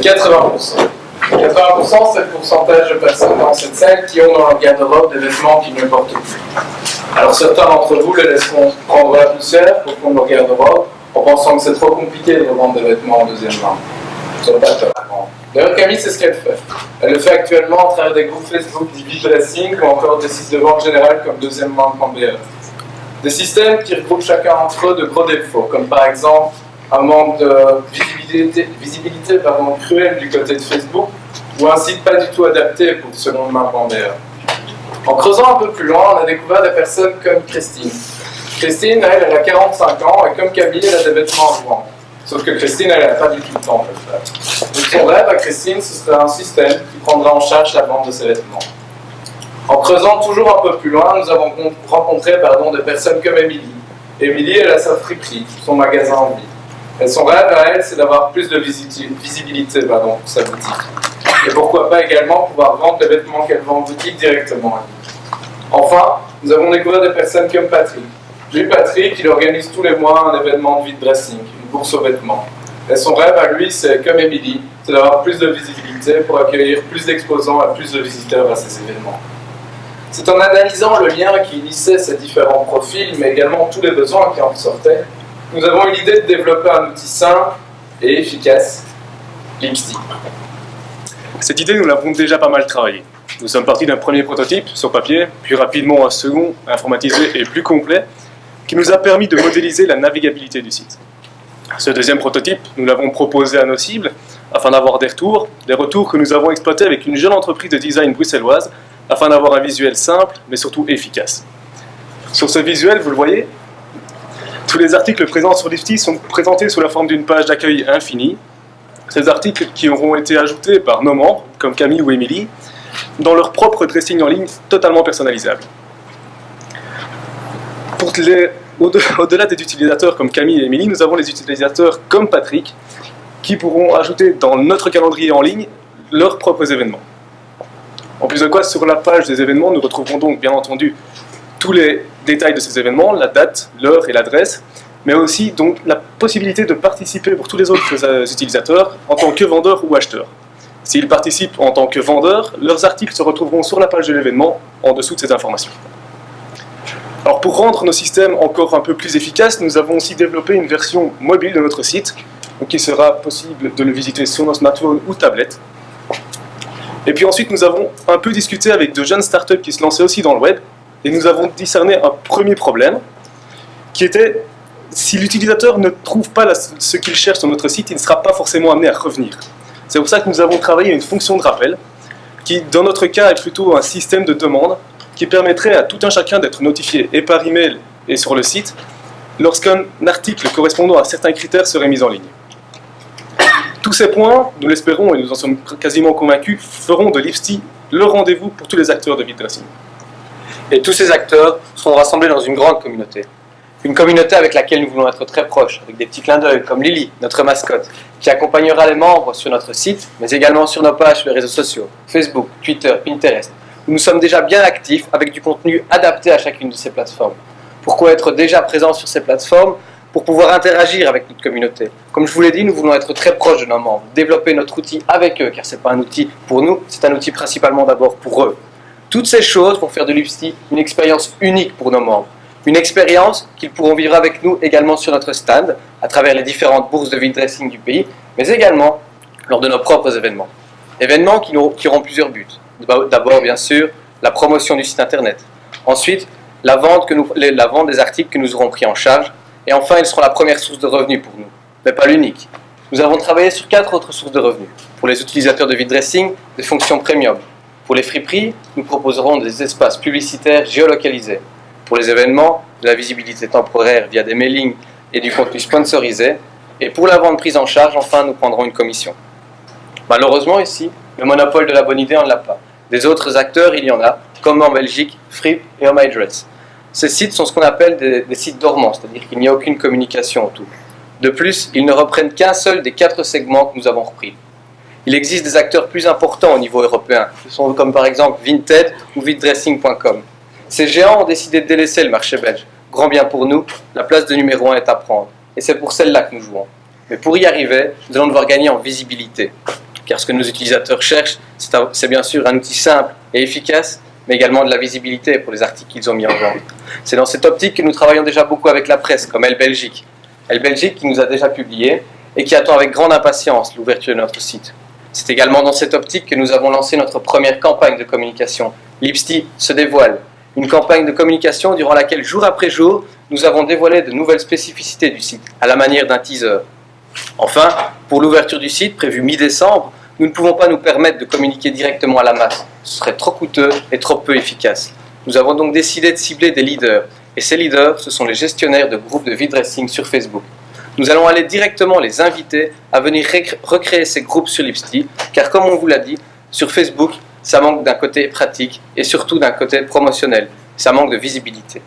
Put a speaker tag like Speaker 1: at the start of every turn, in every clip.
Speaker 1: 80%. 80%, c'est le pourcentage de personnes dans cette salle qui ont dans leur garde-robe des vêtements qu'ils ne portent plus. Alors certains d'entre vous les laisseront prendre la poussière pour prendre leur garde-robe en pensant que c'est trop compliqué de vendre des vêtements en deuxième main. Ils n'ont pas peur. D'ailleurs, Camille, c'est ce qu'elle fait. Elle le fait actuellement à travers des groupes Facebook du dressing ou encore des sites de vente générale comme deuxièmemain.be. Des systèmes qui regroupent chacun entre eux de gros défauts, comme par exemple un manque de visibilité cruelle du côté de Facebook ou un site pas du tout adapté pour seconde-main.be. En creusant un peu plus loin, on a découvert des personnes comme Christine. Christine, elle a 45 ans et comme Camille, elle a des vêtements à vendre. Sauf que Christine, elle n'a pas du tout le temps de le faire. Donc son rêve à Christine, ce serait un système qui prendrait en charge la vente de ses vêtements. En creusant toujours un peu plus loin, nous avons rencontré des personnes comme Émilie. Émilie, elle a sa friperie, son magasin en vie. Et son rêve à elle, c'est d'avoir plus de visibilité pour sa boutique. Et pourquoi pas également pouvoir vendre les vêtements qu'elle vend en boutique directement en ligne. Enfin, nous avons découvert des personnes comme Patrick. Lui, Patrick, il organise tous les mois un événement de vide dressing, une bourse aux vêtements. Et son rêve à lui, c'est comme Émilie, c'est d'avoir plus de visibilité pour accueillir plus d'exposants et plus de visiteurs à ces événements. C'est en analysant le lien qui unissait ces différents profils, mais également tous les besoins qui en ressortaient, nous avons eu l'idée de développer un outil simple et efficace, Lipsti.
Speaker 2: Cette idée, nous l'avons déjà pas mal travaillée. Nous sommes partis d'un premier prototype sur papier, puis rapidement un second, informatisé et plus complet, qui nous a permis de modéliser la navigabilité du site. Ce deuxième prototype, nous l'avons proposé à nos cibles, afin d'avoir des retours que nous avons exploités avec une jeune entreprise de design bruxelloise, afin d'avoir un visuel simple, mais surtout efficace. Sur ce visuel, vous le voyez, tous les articles présents sur Lipsti sont présentés sous la forme d'une page d'accueil infinie. Ces articles qui auront été ajoutés par nos membres, comme Camille ou Émilie, dans leur propre dressing en ligne totalement personnalisable. Au-delà des utilisateurs comme Camille et Émilie, nous avons les utilisateurs comme Patrick, qui pourront ajouter dans notre calendrier en ligne leurs propres événements. En plus de quoi, sur la page des événements, nous retrouverons donc bien entendu tous les détails de ces événements, la date, l'heure et l'adresse, mais aussi donc la possibilité de participer pour tous les autres utilisateurs en tant que vendeur ou acheteur. S'ils participent en tant que vendeurs, leurs articles se retrouveront sur la page de l'événement en dessous de ces informations. Alors pour rendre nos systèmes encore un peu plus efficaces, nous avons aussi développé une version mobile de notre site, donc il sera possible de le visiter sur nos smartphones ou tablettes. Et puis ensuite, nous avons un peu discuté avec de jeunes startups qui se lançaient aussi dans le web, et nous avons discerné un premier problème, qui était, si l'utilisateur ne trouve pas ce qu'il cherche sur notre site, il ne sera pas forcément amené à revenir. C'est pour ça que nous avons travaillé une fonction de rappel, qui dans notre cas est plutôt un système de demande, qui permettrait à tout un chacun d'être notifié et par email et sur le site, lorsqu'un article correspondant à certains critères serait mis en ligne. Tous ces points, nous l'espérons et nous en sommes quasiment convaincus, feront de Lipsti le rendez-vous pour tous les acteurs de vide dressing.
Speaker 3: Et tous ces acteurs seront rassemblés dans une grande communauté. Une communauté avec laquelle nous voulons être très proches, avec des petits clins d'œil comme Lily, notre mascotte, qui accompagnera les membres sur notre site, mais également sur nos pages sur les réseaux sociaux, Facebook, Twitter, Pinterest, où nous sommes déjà bien actifs avec du contenu adapté à chacune de ces plateformes. Pourquoi être déjà présent sur ces plateformes? Pour pouvoir interagir avec notre communauté. Comme je vous l'ai dit, nous voulons être très proches de nos membres, développer notre outil avec eux, car ce n'est pas un outil pour nous, c'est un outil principalement d'abord pour eux. Toutes ces choses vont faire de Lipsti une expérience unique pour nos membres. Une expérience qu'ils pourront vivre avec nous également sur notre stand, à travers les différentes bourses de vide dressing du pays, mais également lors de nos propres événements. Événements qui auront plusieurs buts. D'abord, bien sûr, la promotion du site internet. Ensuite, la vente des articles que nous aurons pris en charge. Et enfin, ils seront la première source de revenus pour nous, mais pas l'unique. Nous avons travaillé sur 4 autres sources de revenus. Pour les utilisateurs de vide dressing, des fonctions premium. Pour les friperies, nous proposerons des espaces publicitaires géolocalisés. Pour les événements, de la visibilité temporaire via des mailings et du contenu sponsorisé. Et pour la vente prise en charge, enfin, nous prendrons une commission. Malheureusement, ici, le monopole de la bonne idée, on ne l'a pas. Des autres acteurs, il y en a, comme en Belgique, Frip et Oh My Dress. Ces sites sont ce qu'on appelle des sites dormants, c'est-à-dire qu'il n'y a aucune communication autour. De plus, ils ne reprennent qu'un seul des 4 segments que nous avons repris. Il existe des acteurs plus importants au niveau européen, ce sont comme par exemple Vinted ou viddressing.com. Ces géants ont décidé de délaisser le marché belge. Grand bien pour nous, la place de numéro 1 est à prendre, et c'est pour celle-là que nous jouons. Mais pour y arriver, nous allons devoir gagner en visibilité. Car ce que nos utilisateurs cherchent, c'est bien sûr un outil simple et efficace, mais également de la visibilité pour les articles qu'ils ont mis en vente. C'est dans cette optique que nous travaillons déjà beaucoup avec la presse, comme Elle Belgique. Elle Belgique qui nous a déjà publié et qui attend avec grande impatience l'ouverture de notre site. C'est également dans cette optique que nous avons lancé notre première campagne de communication, Lipsti se dévoile. Une campagne de communication durant laquelle, jour après jour, nous avons dévoilé de nouvelles spécificités du site, à la manière d'un teaser. Enfin, pour l'ouverture du site, prévue mi-décembre, nous ne pouvons pas nous permettre de communiquer directement à la masse. Ce serait trop coûteux et trop peu efficace. Nous avons donc décidé de cibler des leaders. Et ces leaders, ce sont les gestionnaires de groupes de vide dressing sur Facebook. Nous allons aller directement les inviter à venir recréer ces groupes sur Lipsti, car comme on vous l'a dit, sur Facebook, ça manque d'un côté pratique et surtout d'un côté promotionnel. Ça manque de visibilité.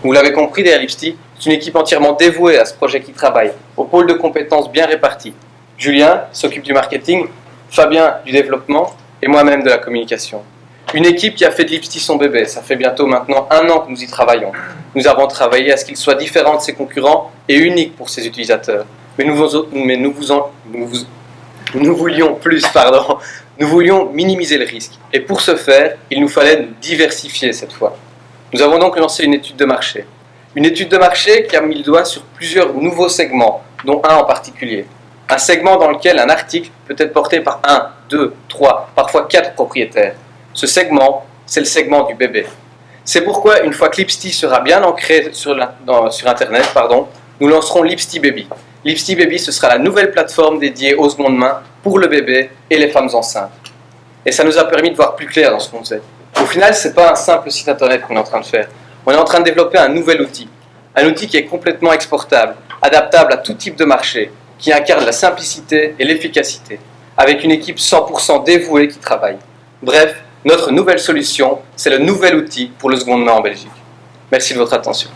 Speaker 3: Vous l'avez compris, derrière Lipsti, c'est une équipe entièrement dévouée à ce projet qui travaille, au pôle de compétences bien répartis. Julien s'occupe du marketing, Fabien du développement et moi-même de la communication. Une équipe qui a fait de Lipsti son bébé. Ça fait bientôt maintenant 1 an que nous y travaillons. Nous avons travaillé à ce qu'il soit différent de ses concurrents et unique pour ses utilisateurs. Mais nous voulions plus, pardon. Nous voulions minimiser le risque. Et pour ce faire, il nous fallait nous diversifier cette fois. Nous avons donc lancé une étude de marché. Une étude de marché qui a mis le doigt sur plusieurs nouveaux segments, dont un en particulier. Un segment dans lequel un article peut être porté par 1, 2, 3, parfois 4 propriétaires. Ce segment, c'est le segment du bébé. C'est pourquoi, une fois que Lipsti sera bien ancré sur Internet, nous lancerons Lipsti Baby. Lipsti Baby, ce sera la nouvelle plateforme dédiée aux secondes mains pour le bébé et les femmes enceintes. Et ça nous a permis de voir plus clair dans ce qu'on faisait. Au final, ce n'est pas un simple site internet qu'on est en train de faire. On est en train de développer un nouvel outil. Un outil qui est complètement exportable, adaptable à tout type de marché, qui incarne la simplicité et l'efficacité, avec une équipe 100% dévouée qui travaille. Bref, notre nouvelle solution, c'est le nouvel outil pour le seconde main en Belgique. Merci de votre attention.